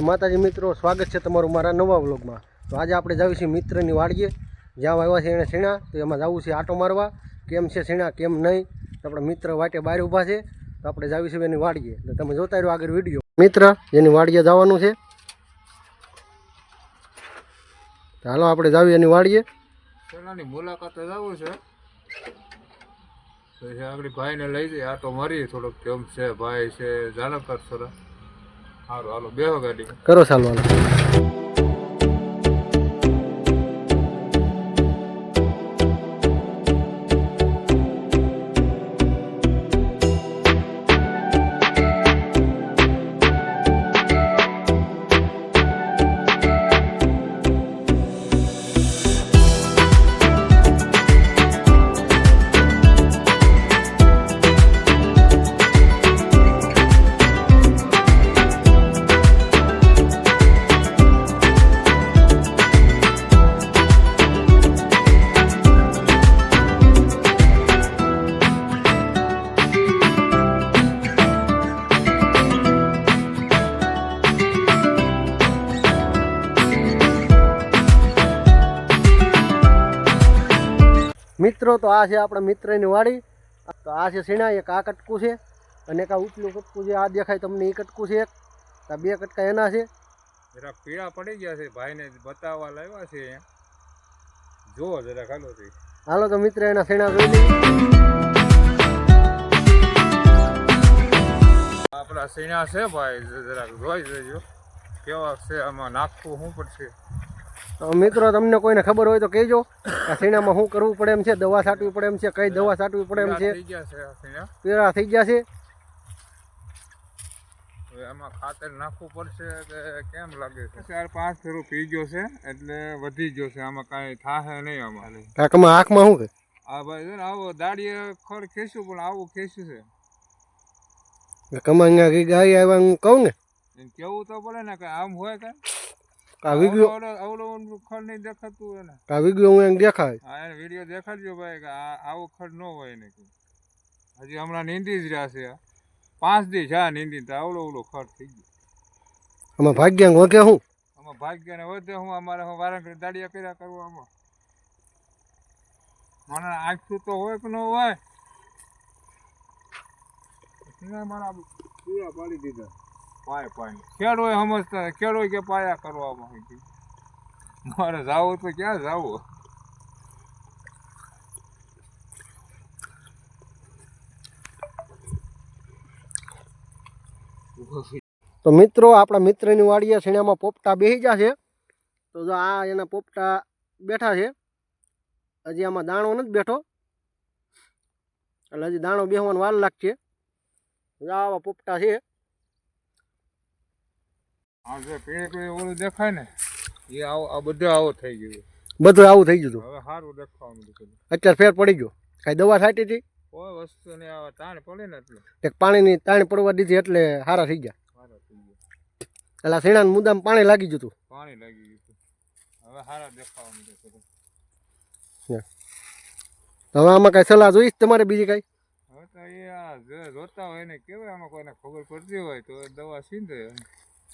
માતાજી મિત્રો, સ્વાગત છે તમારું મારા નવા વ્લોગમાં। તો આજે આપણે જાવી છીએ મિત્રની વાડીએ, જ્યાં આવ્યા છે એને સીણા, તો એમાં જવું છે આટો મારવા, કેમ છે સીણા કેમ નહીં। તો આપણા મિત્ર વાટે બહાર ઊભા છે, તો આપણે જાવી છીએ એની વાડીએ, તો તમે જોતા રહ્યો આગળ વિડીયો। મિત્ર એની વાડીએ જવાનું છે, તો હાલો આપણે જાવી એની વાડીએ। પેલાની મુલાકાતે જવું છે, તો આગળ ભાઈને લઈ જઈએ આટો મારીએ, થોડોક કેમ છે ભાઈ છે જાણકાર થોડા। હાલો હાલો બેહો ગાડી કરો ચાલો હાલો। મિત્રો તો આ છે આપણા મિત્રની વાડી। તો આ છે સીણા, એક આ કટકું છે અને એક આ ઉપલું કટકું છે, આ દેખાય તમને એ કટકું છે, એક આ બે કટકા એના છે। જરા પીળા પડી ગયા છે, ભાઈને બતાવવા લાવ્યા છે, જોવો જરા ખાલો છે। હાલો તો મિત્ર એના સીણા જોઈ લઈએ। આપણા સીણા છે ભાઈ, જરાક જોઈ લેજો કેવા છે, આમાં નાખવું શું પડશે। તો મિત્રો તમને કોઈને ખબર હોય તો કહેજો આ સીણામાં શું કરવું પડે એમ છે, દવા છાંટવી પડે એમ છે, કઈ દવા છાંટવી પડે એમ છે। પીળા થઈ ગયા છે, એમાં ખાતર નાખવું પડશે કે કેમ લાગે છે? 4-5 ફેરો પી ગયો છે એટલે વધી ગયો છે, આમાં કાંઈ થાહે નહીં આમાં। કાકમાં આંખમાં શું કે હા ભાઈ છે ને, આવો દાડીએ ખડ ખેંચ્યું પણ આવું ખેંચ્યું છે। કમા ગાય આવ્યા હું કહું ને, કેવું તો પડે ને કે આમ હોય કે આ વિડીયો આવડો ખડ નહીં દેખાતું હોય ને, આ વિડીયો હું એને દેખાય। હા એને વિડીયો દેખાડજો ભાઈ કે આવો ખડ ન હોય ને, હજી હમણાં નીંદી જ રહ્યા છે, 5 દી છે નીંદી, તો આવડો ખડ થઈ ગયો। આમાં ભાગ્યાંગ વધે હું, આમાં ભાગ્ય ને વધે હું, અમારે વારંવાર દાડિયા કર્યા કરવામાં મને આખું તો હોય કે ન હોય, મારા પૂરા પાડી દીધા પાય ખેડૂત સમજતા, ખેડૂત કે પાયા કરવામાં મારે જાવું તો ક્યાં જાવું। તો મિત્રો આપણા મિત્રની વાડીએ સીણામાં પોપટા બેસી ગયા છે। તો જો આ એના પોપટા બેઠા છે, હજી આમાં દાણો નથી બેઠો, એટલે હજી દાણો બેસવાનો વાર લાગશે। આવા પોપટા છે, આ જે પેલી ઓલું દેખાય ને એ આ બધું આવો થઈ ગયું, બધું આવું થઈ ગયું। હવે સારું દેખાવા માંડ્યું, અત્યારે ફેર પડી ગયો। કાંઈ દવા છાંટી હતી, કોઈ વસ્તુ ને તાણ પડે ને એટલે એક પાણીની તાણ પડવા દીધી એટલે સારા થઈ ગયા। એટલે સીણાને મુદ્દામાં પાણી લાગી ગયું હતું, પાણી લાગી ગયું હતું, હવે સારા દેખાવા માંડ્યું। હવે આમાં કાંઈ સલાહ જોઈશ તમારે બીજી કાંઈ? હવે તો એ જે જોતા હોય ને કેવાય, આમાં કોઈને ખબર પડતી હોય તો દવા સીંધે।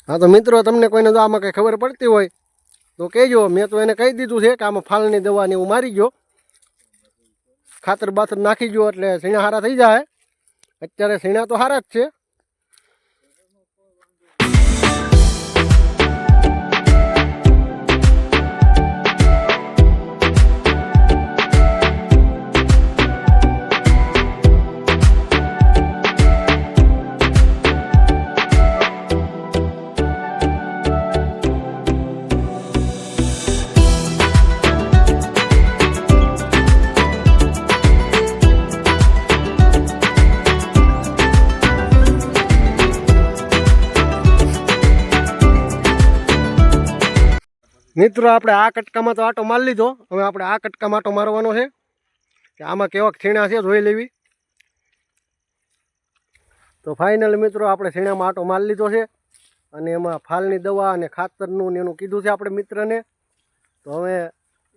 હા તો મિત્રો તમને કોઈને જો આમાં કંઈ ખબર પડતી હોય તો કહેજો। મેં તો એને કહી દીધું છે કે આમાં ફાલની દવા ને એવું મારી ગયો, ખાતર બાતર નાખી ગયો એટલે સીણા સારા થઈ જાય। અત્યારે સીણા તો સારા જ છે। મિત્રો આપણે આ કટકામાં તો આટો મારી લીધો, હવે આપણે આ કટકામાં આટો મારવાનો છે કે આમાં કેવા સીણા છે જોઈ લેવી। તો ફાઇનલ મિત્રો આપણે સીણામાં આટો મારી લીધો છે અને એમાં ફાલની દવા અને ખાતરનું ને એનું કીધું છે આપણે મિત્રને। તો હવે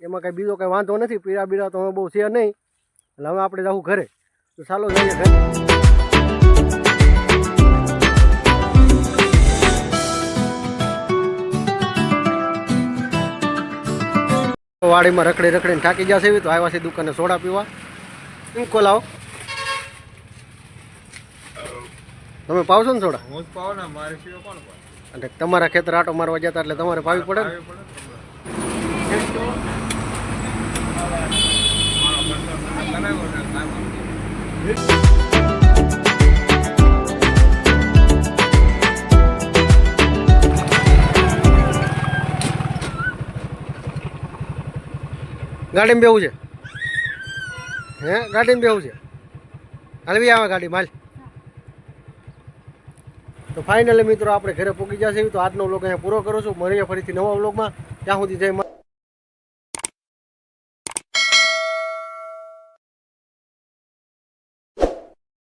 એમાં કંઈ બીજો કંઈ વાંધો નથી, પીળા બીળા તો હવે બહુ છે નહીં, એટલે હવે આપણે જવું ઘરે। તો ચાલો જઈએ ઘરે। વાડીમાં રખડી રખડીને થાકી જશે એવી તો આવ્યા છે દુકાને સોડા પીવા. એમ ખોલાવો તમે પાવશો ને સોડા? હું જ પાવ ને, મારે સિવાય કોણ પાવે? અને તમારા ખેતર આટો મારવા જતા એટલે તમારે પાવી પડે ને. પાવી પડે ને તમારે. મારો બંદર મને કરાવ્યો ને કાંઈ ગાડીમાં બેવું છે? હે ગાડીમાં બેવું છે? હલવી આવે ગાડી માલ. તો ફાઇનલી મિત્રો આપણે ઘરે પૂગી જશે તો આજનો વ્લોગ અહીંયા પૂરો કરું છું. મળીએ ફરીથી નવા વ્લોગમાં. ત્યાં સુધી જય